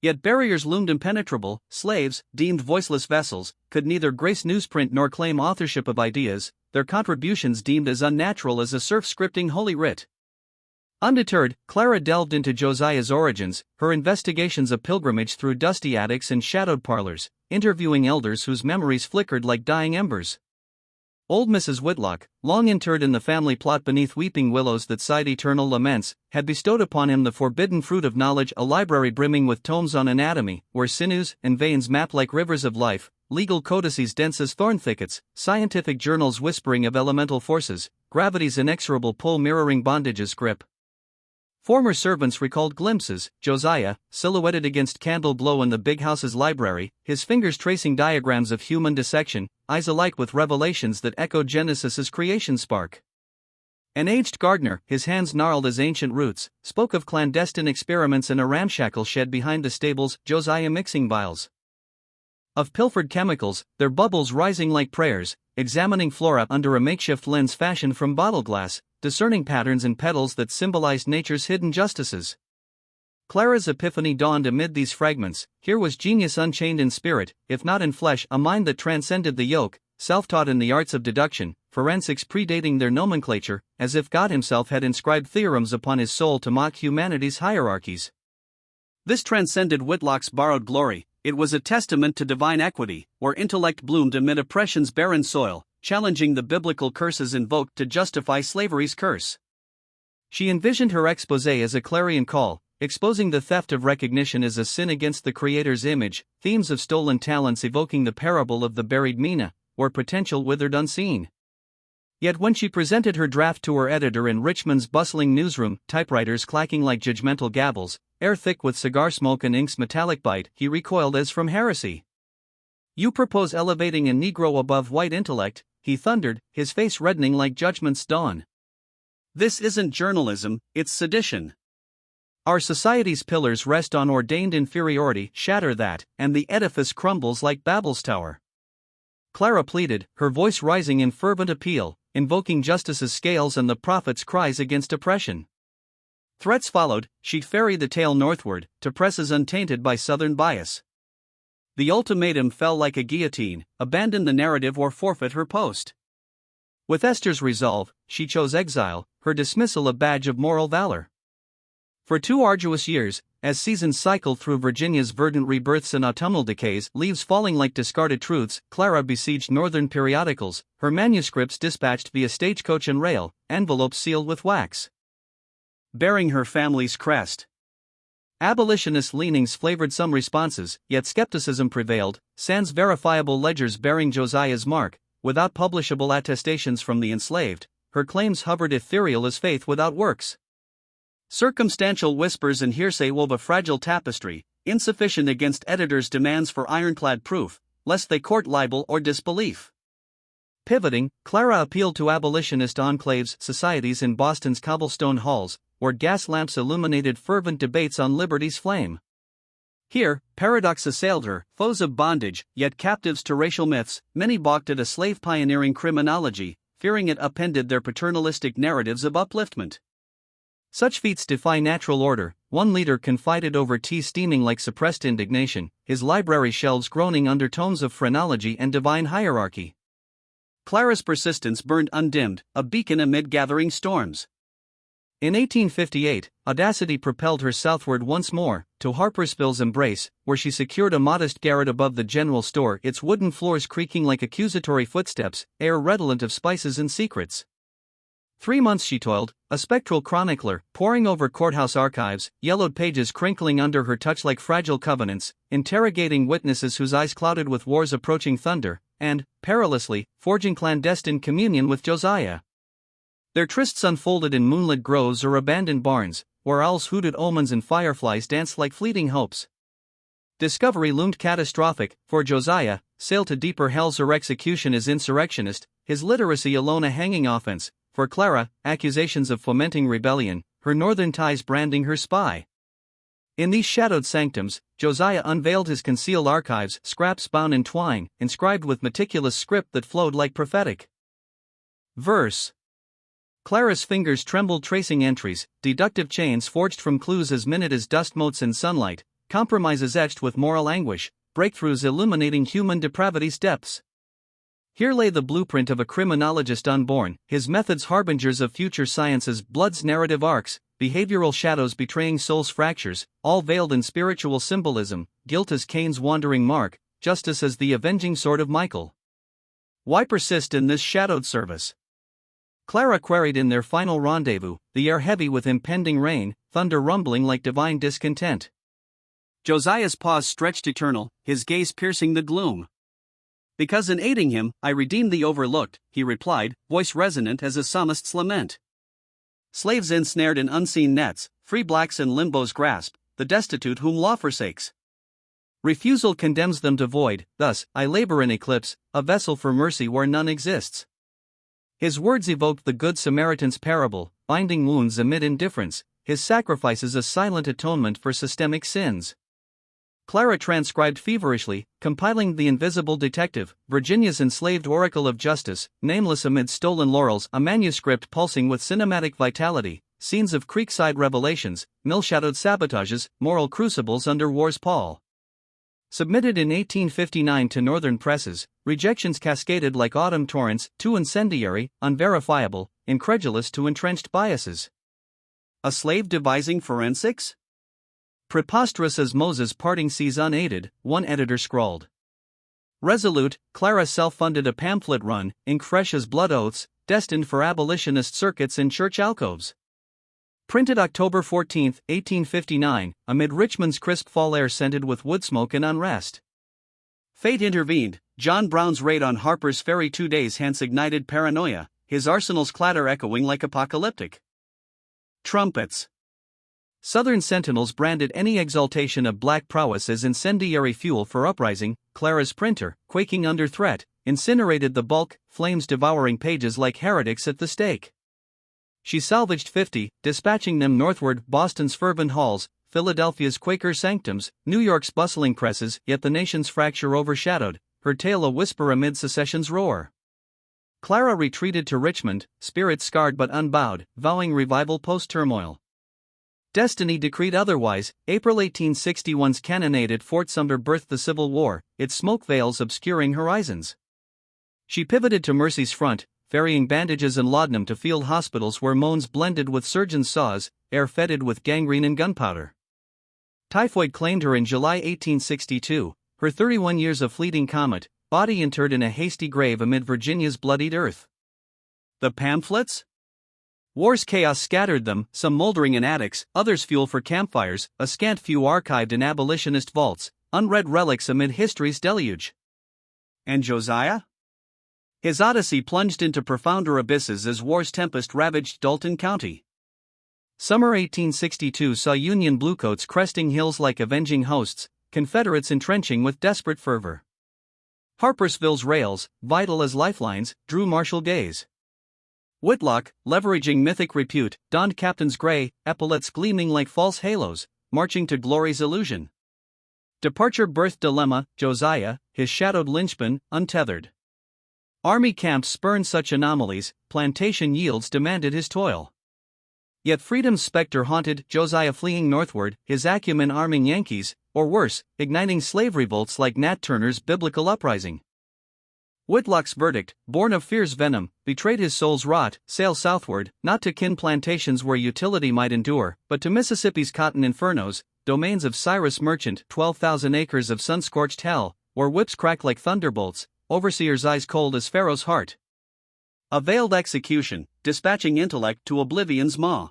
Yet barriers loomed impenetrable. Slaves, deemed voiceless vessels, could neither grace newsprint nor claim authorship of ideas, their contributions deemed as unnatural as a serf scripting Holy Writ. Undeterred, Clara delved into Josiah's origins, her investigations a pilgrimage through dusty attics and shadowed parlors, interviewing elders whose memories flickered like dying embers. Old Mrs. Whitlock, long interred in the family plot beneath weeping willows that sighed eternal laments, had bestowed upon him the forbidden fruit of knowledge, a library brimming with tomes on anatomy, where sinews and veins map like rivers of life, legal codices dense as thorn thickets, scientific journals whispering of elemental forces, gravity's inexorable pull mirroring bondage's grip. Former servants recalled glimpses, Josiah, silhouetted against candle glow in the big house's library, his fingers tracing diagrams of human dissection, eyes alight with revelations that echoed Genesis's creation spark. An aged gardener, his hands gnarled as ancient roots, spoke of clandestine experiments in a ramshackle shed behind the stables, Josiah mixing vials of pilfered chemicals, their bubbles rising like prayers, examining flora under a makeshift lens fashioned from bottle glass, discerning patterns in petals that symbolized nature's hidden justices. Clara's epiphany dawned amid these fragments. Here was genius unchained in spirit, if not in flesh, a mind that transcended the yoke, self-taught in the arts of deduction, forensics predating their nomenclature, as if God himself had inscribed theorems upon his soul to mock humanity's hierarchies. This transcended Whitlock's borrowed glory. It was a testament to divine equity, where intellect bloomed amid oppression's barren soil, challenging the biblical curses invoked to justify slavery's curse. She envisioned her exposé as a clarion call, exposing the theft of recognition as a sin against the Creator's image, themes of stolen talents evoking the parable of the buried mina, where potential withered unseen. Yet when she presented her draft to her editor in Richmond's bustling newsroom, typewriters clacking like judgmental gavels, air thick with cigar smoke and ink's metallic bite, he recoiled as from heresy. "You propose elevating a Negro above white intellect," he thundered, his face reddening like judgment's dawn. "This isn't journalism, it's sedition. Our society's pillars rest on ordained inferiority. Shatter that, and the edifice crumbles like Babel's tower." Clara pleaded, her voice rising in fervent appeal, invoking justice's scales and the prophet's cries against oppression. Threats followed. She ferried the tale northward, to presses untainted by Southern bias. The ultimatum fell like a guillotine: abandon the narrative or forfeit her post. With Esther's resolve, she chose exile, her dismissal a badge of moral valor. For 2 arduous years, as seasons cycled through Virginia's verdant rebirths and autumnal decays, leaves falling like discarded truths, Clara besieged northern periodicals, her manuscripts dispatched via stagecoach and rail, envelopes sealed with wax, bearing her family's crest. Abolitionist leanings flavored some responses, yet skepticism prevailed, sans verifiable ledgers bearing Josiah's mark, without publishable attestations from the enslaved, her claims hovered ethereal as faith without works. Circumstantial whispers and hearsay wove a fragile tapestry, insufficient against editors' demands for ironclad proof, lest they court libel or disbelief. Pivoting, Clara appealed to abolitionist enclaves, societies in Boston's cobblestone halls, where gas lamps illuminated fervent debates on liberty's flame. Here, paradox assailed her, foes of bondage, yet captives to racial myths. Many balked at a slave pioneering criminology, fearing it upended their paternalistic narratives of upliftment. Such feats defy natural order, one leader confided over tea steaming like suppressed indignation, his library shelves groaning undertones of phrenology and divine hierarchy. Clara's persistence burned undimmed, a beacon amid gathering storms. In 1858, audacity propelled her southward once more, to Harpersville's embrace, where she secured a modest garret above the general store, its wooden floors creaking like accusatory footsteps, air redolent of spices and secrets. 3 months she toiled, a spectral chronicler, poring over courthouse archives, yellowed pages crinkling under her touch like fragile covenants, interrogating witnesses whose eyes clouded with war's approaching thunder, and, perilously, forging clandestine communion with Josiah. Their trysts unfolded in moonlit groves or abandoned barns, where owls hooted omens and fireflies danced like fleeting hopes. Discovery loomed catastrophic, for Josiah sailed to deeper hells or execution as insurrectionist, his literacy alone a hanging offense. For Clara, accusations of fomenting rebellion, her northern ties branding her spy. In these shadowed sanctums, Josiah unveiled his concealed archives, scraps bound in twine, inscribed with meticulous script that flowed like prophetic verse. Clara's fingers trembled tracing entries, deductive chains forged from clues as minute as dust motes in sunlight, compromises etched with moral anguish, breakthroughs illuminating human depravity's depths. Here lay the blueprint of a criminologist unborn, his methods harbingers of future science's blood's narrative arcs, behavioral shadows betraying soul's fractures, all veiled in spiritual symbolism, guilt as Cain's wandering mark, justice as the avenging sword of Michael. Why persist in this shadowed service? Clara queried in their final rendezvous, the air heavy with impending rain, thunder rumbling like divine discontent. Josiah's pause stretched eternal, his gaze piercing the gloom. Because in aiding him, I redeemed the overlooked, he replied, voice resonant as a psalmist's lament. Slaves ensnared in unseen nets, free blacks in limbo's grasp, the destitute whom law forsakes. Refusal condemns them to void, thus, I labor in eclipse, a vessel for mercy where none exists. His words evoked the Good Samaritan's parable, binding wounds amid indifference, his sacrifices a silent atonement for systemic sins. Clara transcribed feverishly, compiling The Invisible Detective, Virginia's enslaved oracle of justice, nameless amid stolen laurels, a manuscript pulsing with cinematic vitality, scenes of creekside revelations, mill-shadowed sabotages, moral crucibles under war's pall. Submitted in 1859 to northern presses, rejections cascaded like autumn torrents, too incendiary, unverifiable, incredulous to entrenched biases. A slave devising forensics? Preposterous as Moses parting seas unaided, one editor scrawled. Resolute, Clara self-funded a pamphlet run, ink fresh as blood oaths, destined for abolitionist circuits in church alcoves. Printed October 14, 1859, amid Richmond's crisp fall air scented with wood smoke and unrest. Fate intervened. John Brown's raid on Harper's Ferry 2 days hence ignited paranoia, his arsenal's clatter echoing like apocalyptic trumpets. Southern sentinels branded any exaltation of black prowess as incendiary fuel for uprising. Clara's printer, quaking under threat, incinerated the bulk, flames devouring pages like heretics at the stake. She salvaged 50, dispatching them northward, Boston's fervent halls, Philadelphia's Quaker sanctums, New York's bustling presses, yet the nation's fracture overshadowed, her tale a whisper amid secession's roar. Clara retreated to Richmond, spirit scarred but unbowed, vowing revival post-turmoil. Destiny decreed otherwise. April 1861's cannonade at Fort Sumter birthed the Civil War, its smoke veils obscuring horizons. She pivoted to Mercy's front, ferrying bandages and laudanum to field hospitals where moans blended with surgeons' saws, air fetid with gangrene and gunpowder. Typhoid claimed her in July 1862, her 31 years of fleeting comet, body interred in a hasty grave amid Virginia's bloodied earth. The pamphlets? War's chaos scattered them, some moldering in attics, others fuel for campfires, a scant few archived in abolitionist vaults, unread relics amid history's deluge. And Josiah? His odyssey plunged into profounder abysses as war's tempest ravaged Dalton County. Summer 1862 saw Union bluecoats cresting hills like avenging hosts, Confederates entrenching with desperate fervor. Harpersville's rails, vital as lifelines, drew martial gaze. Whitlock, leveraging mythic repute, donned captain's gray, epaulets gleaming like false halos, marching to glory's illusion. Departure birthed dilemma, Josiah, his shadowed linchpin, untethered. Army camps spurned such anomalies, plantation yields demanded his toil. Yet freedom's specter haunted Josiah fleeing northward, his acumen arming Yankees, or worse, igniting slave revolts like Nat Turner's biblical uprising. Whitlock's verdict, born of fear's venom, betrayed his soul's rot, sail southward, not to kin plantations where utility might endure, but to Mississippi's cotton infernos, domains of Cyrus Merchant, 12,000 acres of sun-scorched hell, where whips crack like thunderbolts, overseer's eyes cold as Pharaoh's heart. A veiled execution, dispatching intellect to oblivion's maw.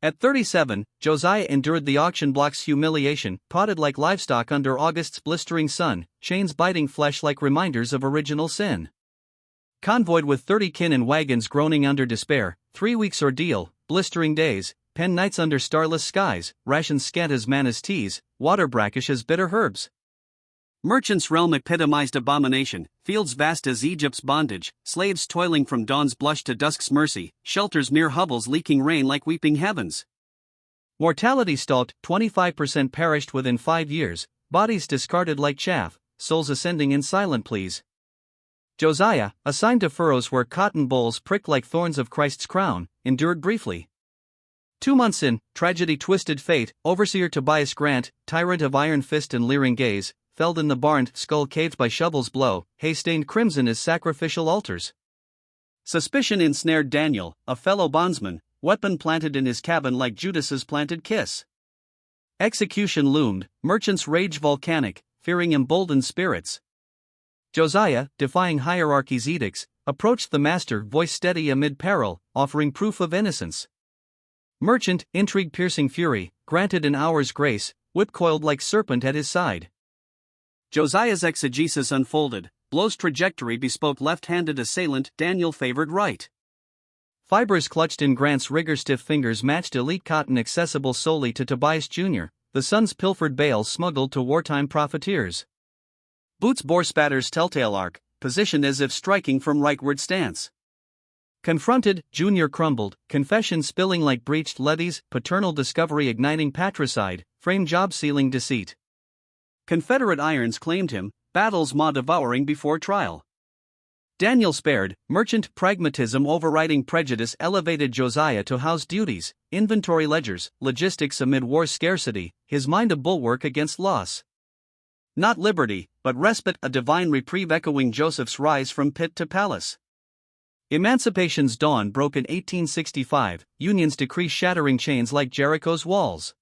At 37, Josiah endured the auction block's humiliation, potted like livestock under August's blistering sun, chains biting flesh like reminders of original sin. Convoyed with 30 kin in wagons groaning under despair, 3 weeks ordeal, blistering days, pen nights under starless skies, rations scant as manna's teas, water brackish as bitter herbs. Merchant's realm epitomized abomination, fields vast as Egypt's bondage, slaves toiling from dawn's blush to dusk's mercy, shelters mere hovels leaking rain like weeping heavens. Mortality stalked, 25% perished within 5 years, bodies discarded like chaff, souls ascending in silent pleas. Josiah, assigned to furrows where cotton bolls pricked like thorns of Christ's crown, endured briefly. 2 months in, tragedy twisted fate, overseer Tobias Grant, tyrant of iron fist and leering gaze, felled in the barn, skull caved by shovel's blow, hay stained crimson as sacrificial altars. Suspicion ensnared Daniel, a fellow bondsman, weapon planted in his cabin like Judas's planted kiss. Execution loomed, merchants rage volcanic, fearing emboldened spirits. Josiah, defying hierarchy's edicts, approached the master, voice steady amid peril, offering proof of innocence. Merchant, intrigue-piercing fury, granted an hour's grace, whip-coiled like serpent at his side. Josiah's exegesis unfolded, blow's trajectory bespoke left-handed assailant, Daniel favored right. Fibers clutched in Grant's rigor-stiff fingers matched elite cotton accessible solely to Tobias Jr., the son's pilfered bales smuggled to wartime profiteers. Boots bore spatter's telltale arc, positioned as if striking from rightward stance. Confronted, Junior crumbled, confession spilling like breached levees, paternal discovery igniting patricide, frame job sealing deceit. Confederate irons claimed him, battle's maw devouring before trial. Daniel spared, merchant pragmatism overriding prejudice elevated Josiah to house duties, inventory ledgers, logistics amid war scarcity, his mind a bulwark against loss. Not liberty, but respite, a divine reprieve echoing Joseph's rise from pit to palace. Emancipation's dawn broke in 1865, Union's decree shattering chains like Jericho's walls.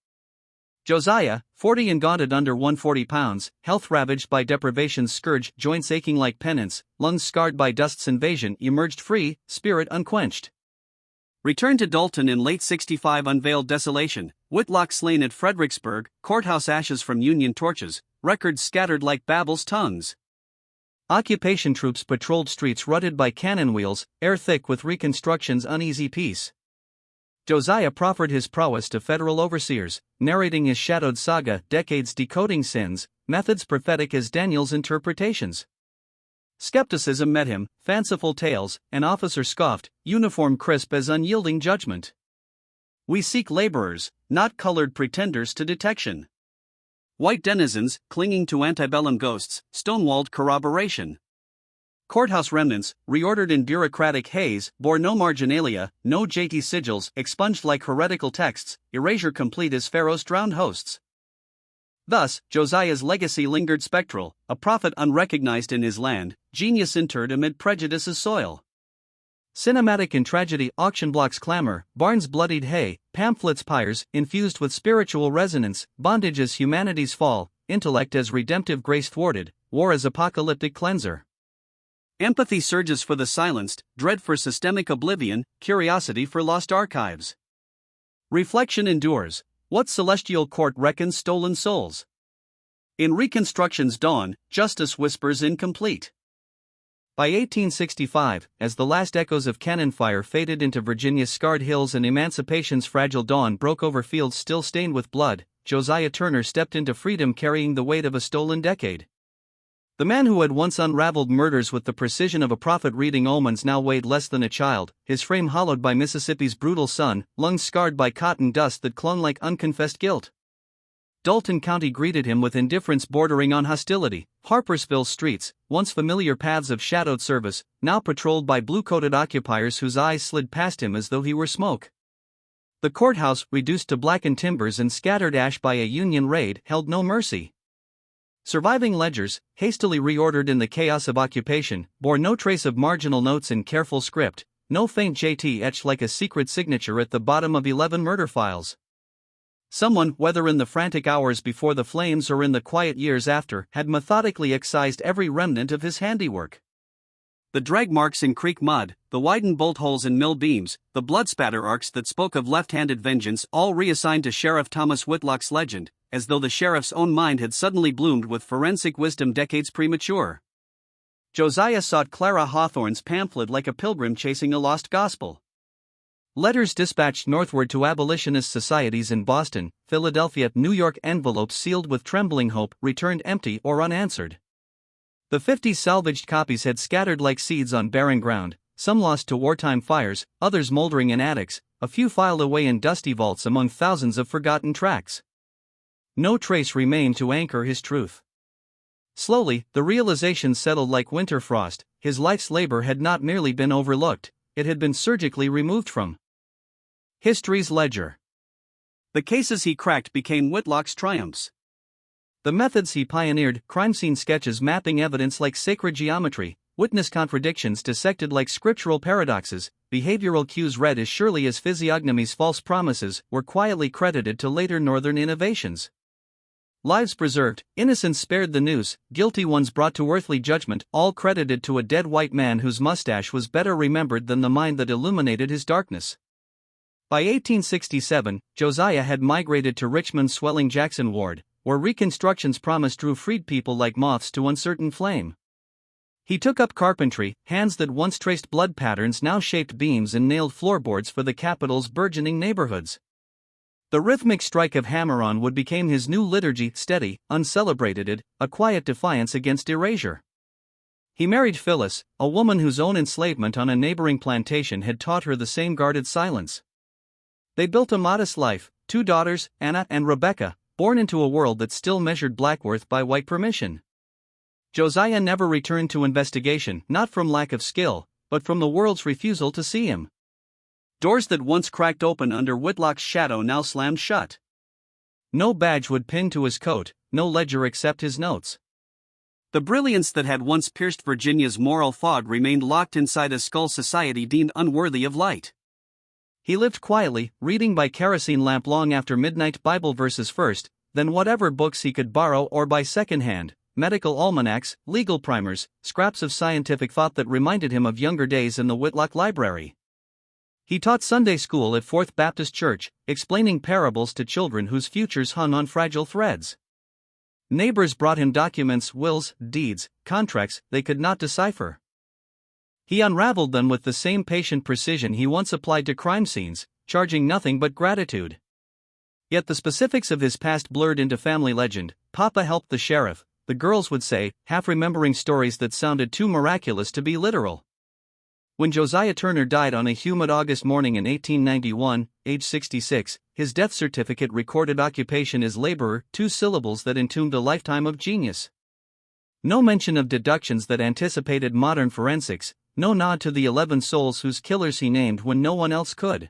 Josiah, 40 and gaunted under 140 pounds, health ravaged by deprivation's scourge, joints aching like penance, lungs scarred by dust's invasion, emerged free, spirit unquenched. Returned to Dalton in late 65, unveiled desolation, Whitlock slain at Fredericksburg, courthouse ashes from Union torches, records scattered like Babel's tongues. Occupation troops patrolled streets rutted by cannon wheels, air thick with Reconstruction's uneasy peace. Josiah proffered his prowess to federal overseers, narrating his shadowed saga, decades decoding sins, methods prophetic as Daniel's interpretations. Skepticism met him, fanciful tales, an officer scoffed, uniform crisp as unyielding judgment. We seek laborers, not colored pretenders to detection. White denizens, clinging to antebellum ghosts, stonewalled corroboration. Courthouse remnants, reordered in bureaucratic haze, bore no marginalia, no JT sigils, expunged like heretical texts, erasure complete as Pharaoh's drowned hosts. Thus, Josiah's legacy lingered spectral, a prophet unrecognized in his land, genius interred amid prejudice's soil. Cinematic in tragedy, auction blocks clamor, barns bloodied hay, pamphlets pyres, infused with spiritual resonance, bondage as humanity's fall, intellect as redemptive grace thwarted, war as apocalyptic cleanser. Empathy surges for the silenced, dread for systemic oblivion, curiosity for lost archives. Reflection endures. What celestial court reckons stolen souls? In Reconstruction's dawn, justice whispers incomplete. By 1865, as the last echoes of cannon fire faded into Virginia's scarred hills and emancipation's fragile dawn broke over fields still stained with blood, Josiah Turner stepped into freedom carrying the weight of a stolen decade. The man who had once unraveled murders with the precision of a prophet reading omens now weighed less than a child, his frame hollowed by Mississippi's brutal sun, lungs scarred by cotton dust that clung like unconfessed guilt. Dalton County greeted him with indifference bordering on hostility. Harpersville's streets, once familiar paths of shadowed service, now patrolled by blue-coated occupiers whose eyes slid past him as though he were smoke. The courthouse, reduced to blackened timbers and scattered ash by a Union raid, held no mercy. Surviving ledgers, hastily reordered in the chaos of occupation, bore no trace of marginal notes in careful script, no faint JT etched like a secret signature at the bottom of 11 murder files. Someone, whether in the frantic hours before the flames or in the quiet years after, had methodically excised every remnant of his handiwork. The drag marks in creek mud, the widened bolt holes in mill beams, the blood spatter arcs that spoke of left-handed vengeance, all reassigned to Sheriff Thomas Whitlock's legend, as though the sheriff's own mind had suddenly bloomed with forensic wisdom decades premature. Josiah sought Clara Hawthorne's pamphlet like a pilgrim chasing a lost gospel. Letters dispatched northward to abolitionist societies in Boston, Philadelphia, New York, envelopes sealed with trembling hope returned empty or unanswered. The 50 salvaged copies had scattered like seeds on barren ground, some lost to wartime fires, others moldering in attics, a few filed away in dusty vaults among thousands of forgotten tracts. No trace remained to anchor his truth. Slowly, the realization settled like winter frost: his life's labor had not merely been overlooked, it had been surgically removed from history's ledger. The cases he cracked became Whitlock's triumphs. The methods he pioneered, crime scene sketches mapping evidence like sacred geometry, witness contradictions dissected like scriptural paradoxes, behavioral cues read as surely as physiognomy's false promises, were quietly credited to later northern innovations. Lives preserved, innocents spared the noose, guilty ones brought to earthly judgment, all credited to a dead white man whose mustache was better remembered than the mind that illuminated his darkness. By 1867, Josiah had migrated to Richmond's swelling Jackson Ward, where Reconstruction's promise drew freed people like moths to uncertain flame. He took up carpentry, hands that once traced blood patterns now shaped beams and nailed floorboards for the capital's burgeoning neighborhoods. The rhythmic strike of hammer-on wood became his new liturgy, steady, uncelebrated, a quiet defiance against erasure. He married Phyllis, a woman whose own enslavement on a neighboring plantation had taught her the same guarded silence. They built a modest life, 2 daughters, Anna and Rebecca, born into a world that still measured black worth by white permission. Josiah never returned to investigation, not from lack of skill, but from the world's refusal to see him. Doors that once cracked open under Whitlock's shadow now slammed shut. No badge would pin to his coat, no ledger except his notes. The brilliance that had once pierced Virginia's moral fog remained locked inside a skull society deemed unworthy of light. He lived quietly, reading by kerosene lamp long after midnight, Bible verses first, then whatever books he could borrow or buy secondhand, medical almanacs, legal primers, scraps of scientific thought that reminded him of younger days in the Whitlock Library. He taught Sunday school at Fourth Baptist Church, explaining parables to children whose futures hung on fragile threads. Neighbors brought him documents, wills, deeds, contracts they could not decipher. He unraveled them with the same patient precision he once applied to crime scenes, charging nothing but gratitude. Yet the specifics of his past blurred into family legend. "Papa helped the sheriff," the girls would say, half remembering stories that sounded too miraculous to be literal. When Josiah Turner died on a humid August morning in 1891, age 66, his death certificate recorded occupation as laborer, 2 syllables that entombed a lifetime of genius. No mention of deductions that anticipated modern forensics, no nod to the 11 souls whose killers he named when no one else could.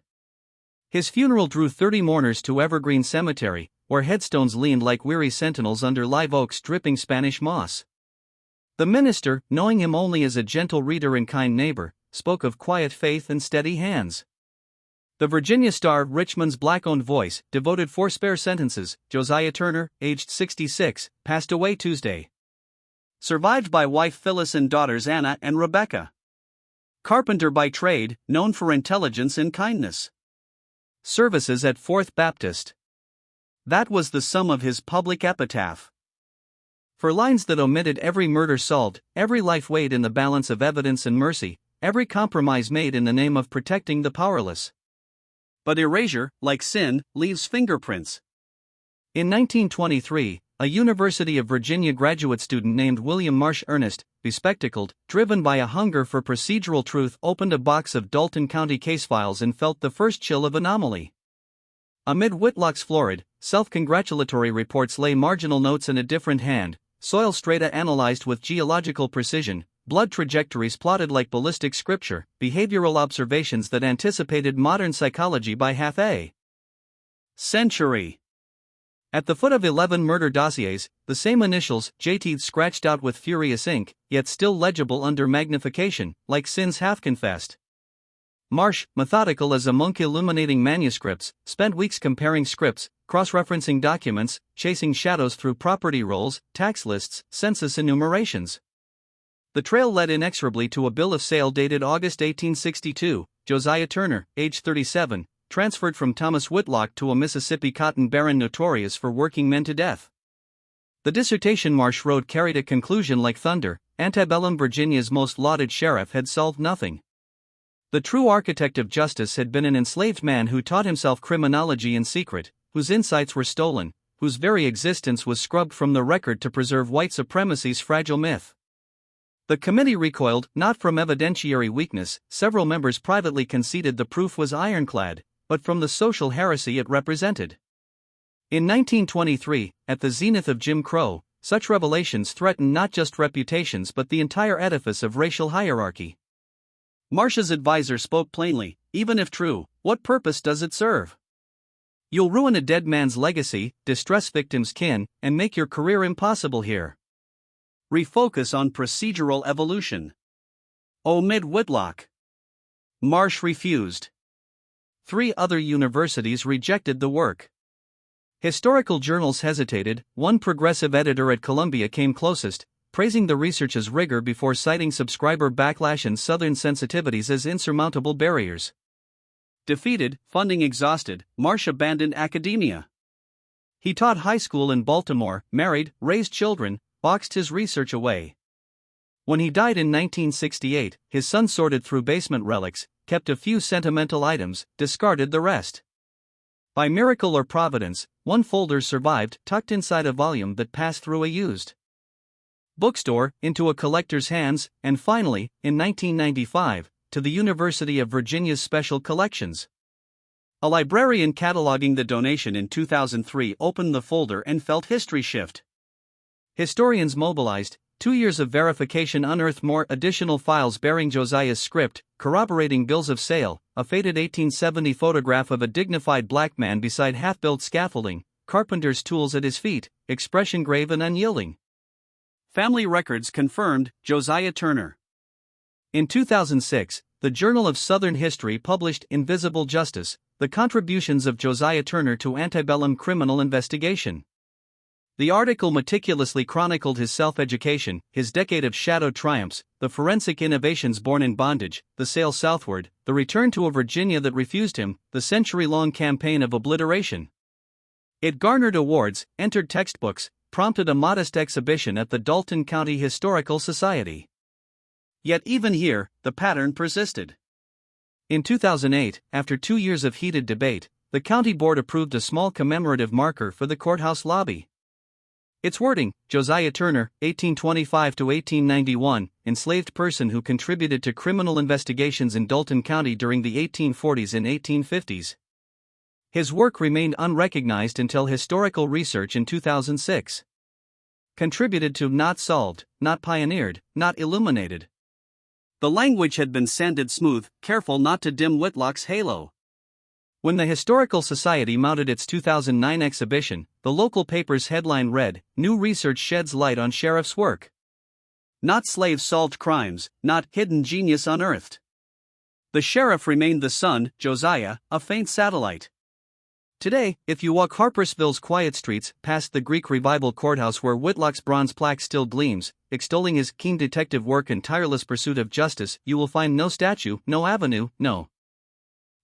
His funeral drew 30 mourners to Evergreen Cemetery, where headstones leaned like weary sentinels under live oaks dripping Spanish moss. The minister, knowing him only as a gentle reader and kind neighbor, spoke of quiet faith and steady hands. The Virginia Star, Richmond's black-owned voice, devoted 4 spare sentences. Josiah Turner, aged 66, passed away Tuesday. Survived by wife Phyllis and daughters Anna and Rebecca. Carpenter by trade, known for intelligence and kindness. Services at Fourth Baptist. That was the sum of his public epitaph. For lines that omitted every murder solved, every life weighed in the balance of evidence and mercy, every compromise made in the name of protecting the powerless. But erasure, like sin, leaves fingerprints. In 1923, a University of Virginia graduate student named William Marsh Ernest, bespectacled, driven by a hunger for procedural truth, opened a box of Dalton County case files and felt the first chill of anomaly. Amid Whitlock's florid, self-congratulatory reports lay marginal notes in a different hand, soil strata analyzed with geological precision, blood trajectories plotted like ballistic scripture, behavioral observations that anticipated modern psychology by half a century. At the foot of 11 murder dossiers, the same initials, JT, scratched out with furious ink, yet still legible under magnification, like sins half-confessed. Marsh, methodical as a monk illuminating manuscripts, spent weeks comparing scripts, cross-referencing documents, chasing shadows through property rolls, tax lists, census enumerations. The trail led inexorably to a bill of sale dated August 1862. Josiah Turner, age 37, transferred from Thomas Whitlock to a Mississippi cotton baron notorious for working men to death. The dissertation Marsh road carried a conclusion like thunder. Antebellum Virginia's most lauded sheriff had solved nothing. The true architect of justice had been an enslaved man who taught himself criminology in secret, whose insights were stolen, whose very existence was scrubbed from the record to preserve white supremacy's fragile myth. The committee recoiled, not from evidentiary weakness, several members privately conceded the proof was ironclad, but from the social heresy it represented. In 1923, at the zenith of Jim Crow, such revelations threatened not just reputations but the entire edifice of racial hierarchy. Marsh's advisor spoke plainly: even if true, what purpose does it serve? You'll ruin a dead man's legacy, distress victims' kin, and make your career impossible here. Refocus on procedural evolution. Omid Whitlock. Marsh refused. 3 other universities rejected the work. Historical journals hesitated. One progressive editor at Columbia came closest, praising the research's rigor before citing subscriber backlash and Southern sensitivities as insurmountable barriers. Defeated, funding exhausted, Marsh abandoned academia. He taught high school in Baltimore, married, raised children, boxed his research away. When he died in 1968, his son sorted through basement relics, kept a few sentimental items, discarded the rest. By miracle or providence, one folder survived, tucked inside a volume that passed through a used bookstore, into a collector's hands, and finally, in 1995, to the University of Virginia's Special Collections. A librarian cataloging the donation in 2003 opened the folder and felt history shift. Historians mobilized. 2 years of verification unearthed more additional files bearing Josiah's script, corroborating bills of sale, a faded 1870 photograph of a dignified black man beside half-built scaffolding, carpenter's tools at his feet, expression grave and unyielding. Family records confirmed Josiah Turner. In 2006, the Journal of Southern History published Invisible Justice, the contributions of Josiah Turner to antebellum criminal investigation. The article meticulously chronicled his self-education, his decade of shadow triumphs, the forensic innovations born in bondage, the sail southward, the return to a Virginia that refused him, the century-long campaign of obliteration. It garnered awards, entered textbooks, prompted a modest exhibition at the Dalton County Historical Society. Yet even here, the pattern persisted. In 2008, after 2 years of heated debate, the county board approved a small commemorative marker for the courthouse lobby. Its wording: Josiah Turner, 1825 to 1891, enslaved person who contributed to criminal investigations in Dalton County during the 1840s and 1850s. His work remained unrecognized until historical research in 2006. Contributed to, not solved, not pioneered, not illuminated. The language had been sanded smooth, careful not to dim Whitlock's halo. When the Historical Society mounted its 2009 exhibition, the local paper's headline read, "New research sheds light on sheriff's work." Not slaves solved crimes, not hidden genius unearthed. The sheriff remained the sun, Josiah, a faint satellite. Today, if you walk Harpersville's quiet streets, past the Greek Revival courthouse where Whitlock's bronze plaque still gleams, extolling his keen detective work and tireless pursuit of justice, you will find no statue, no avenue, no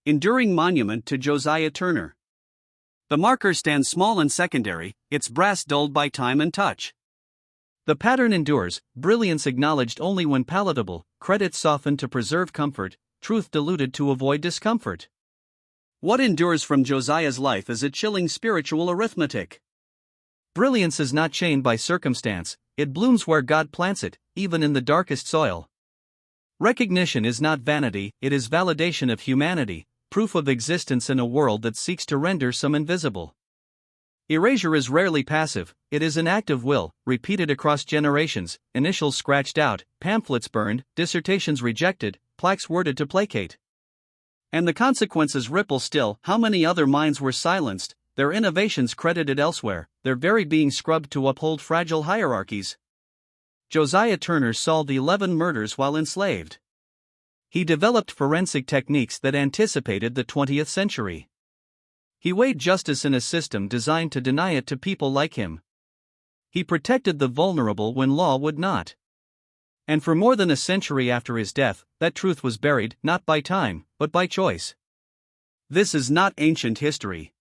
enduring monument to Josiah Turner. The marker stands small and secondary, its brass dulled by time and touch. The pattern endures, brilliance acknowledged only when palatable, credit softened to preserve comfort, truth diluted to avoid discomfort. What endures from Josiah's life is a chilling spiritual arithmetic. Brilliance is not chained by circumstance, it blooms where God plants it, even in the darkest soil. Recognition is not vanity, it is validation of humanity, proof of existence in a world that seeks to render some invisible. Erasure is rarely passive, it is an act of will, repeated across generations, initials scratched out, pamphlets burned, dissertations rejected, plaques worded to placate. And the consequences ripple still. How many other minds were silenced, their innovations credited elsewhere, their very being scrubbed to uphold fragile hierarchies? Josiah Turner solved 11 murders while enslaved. He developed forensic techniques that anticipated the 20th century. He weighed justice in a system designed to deny it to people like him. He protected the vulnerable when law would not. And for more than a century after his death, that truth was buried, not by time, but by choice. This is not ancient history.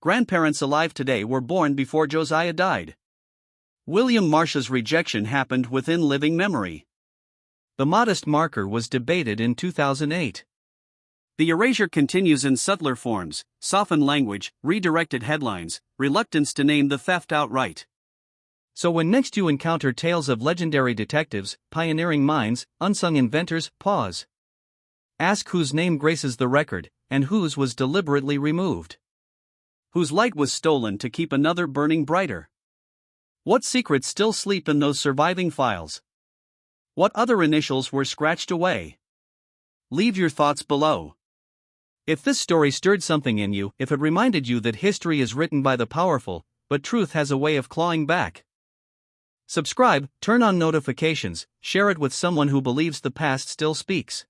Grandparents alive today were born before Josiah died. William Marsh's rejection happened within living memory. The modest marker was debated in 2008. The erasure continues in subtler forms: softened language, redirected headlines, reluctance to name the theft outright. So when next you encounter tales of legendary detectives, pioneering minds, unsung inventors, pause. Ask whose name graces the record, and whose was deliberately removed. Whose light was stolen to keep another burning brighter. What secrets still sleep in those surviving files? What other initials were scratched away? Leave your thoughts below. If this story stirred something in you, if it reminded you that history is written by the powerful, but truth has a way of clawing back. Subscribe, turn on notifications, share it with someone who believes the past still speaks.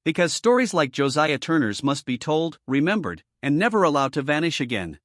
Because stories like Josiah Turner's must be told, remembered, and never allowed to vanish again.